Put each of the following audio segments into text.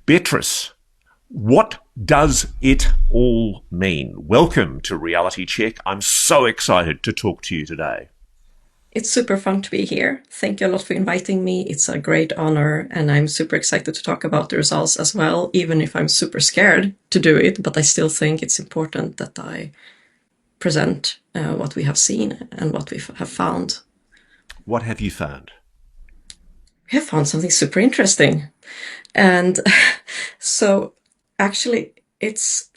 Beatriz, what does it all mean? Welcome to Reality Check. I'm so excited to talk to you today. It's super fun to be here. Thank you a lot for inviting me. It's a great honor, and I'm super excited to talk about the results as well, even if I'm super scared to do it, but I still think it's important that I present what we have seen and what we have found. What have you found? We have found something super interesting. And so actually it's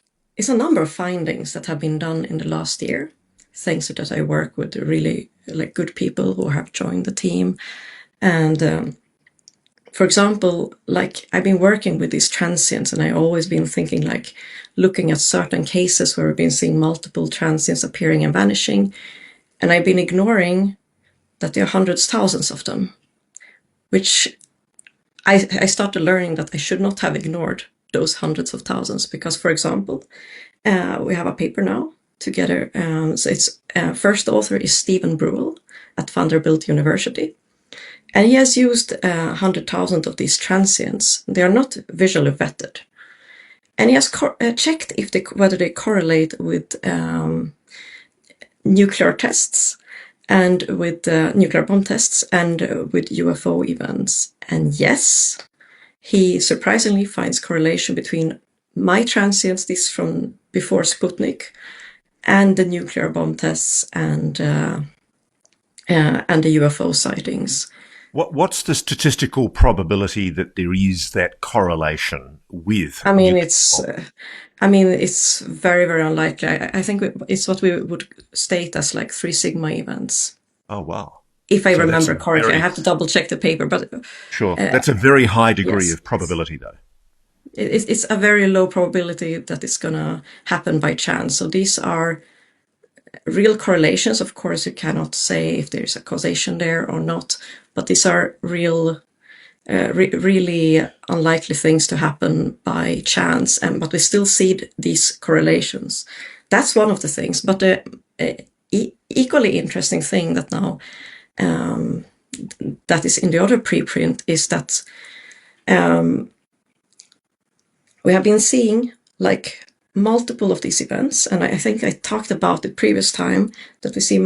a number of findings that have been done in the last year, thanks to that I work with really good people who have joined the team. And for example, I've been working with these transients, and I've always been thinking looking at certain cases where we've been seeing multiple transients appearing and vanishing, and I've been ignoring that there are hundreds, thousands of them, which I started learning that I should not have ignored those hundreds of thousands, because, for example, we have a paper now together. So it's first author is Stephen Brule at Vanderbilt University, and he has used 100,000 of these transients. They are not visually vetted, and he has checked if whether they correlate with nuclear tests and with nuclear bomb tests and with UFO events. And yes, he surprisingly finds correlation between my transients, this from before Sputnik, and the nuclear bomb tests and the UFO sightings. What's the statistical probability that there is that correlation with? I mean, it's very, very unlikely. I think it's what we would state as 3 sigma events. Oh, wow. If I remember correctly, I have to double check the paper, but sure, that's a very high degree of probability, though. It's a very low probability that it's going to happen by chance. So these are real correlations. Of course, you cannot say if there's a causation there or not, but these are real, really unlikely things to happen by chance. But we still see these correlations. That's one of the things. But the equally interesting thing that now that is in the other preprint is that we have been seeing multiple of these events, and I think I talked about the previous time that we see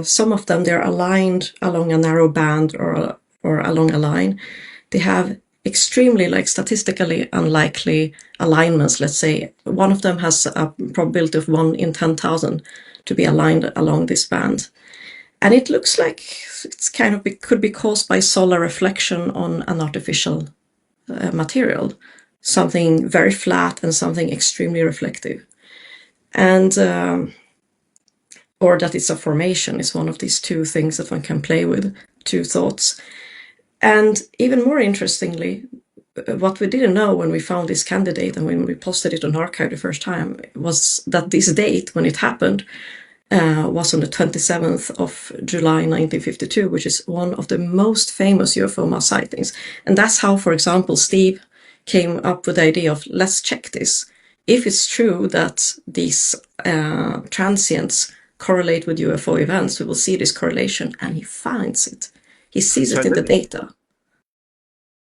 some of them, they're aligned along a narrow band or along a line. They have extremely statistically unlikely alignments. Let's say one of them has a probability of 1 in 10,000 to be aligned along this band. And it looks like it's could be caused by solar reflection on an artificial material. Something very flat and something extremely reflective. And, or that it's a formation is one of these two things that one can play with, two thoughts. And even more interestingly, what we didn't know when we found this candidate and when we posted it on arXiv the first time was that this date, when it happened, was on the 27th of July 1952, which is one of the most famous UFO mass sightings. And that's how, for example, Steve came up with the idea of, let's check this. If it's true that these transients correlate with UFO events, we will see this correlation, and he finds it. He sees it in the data.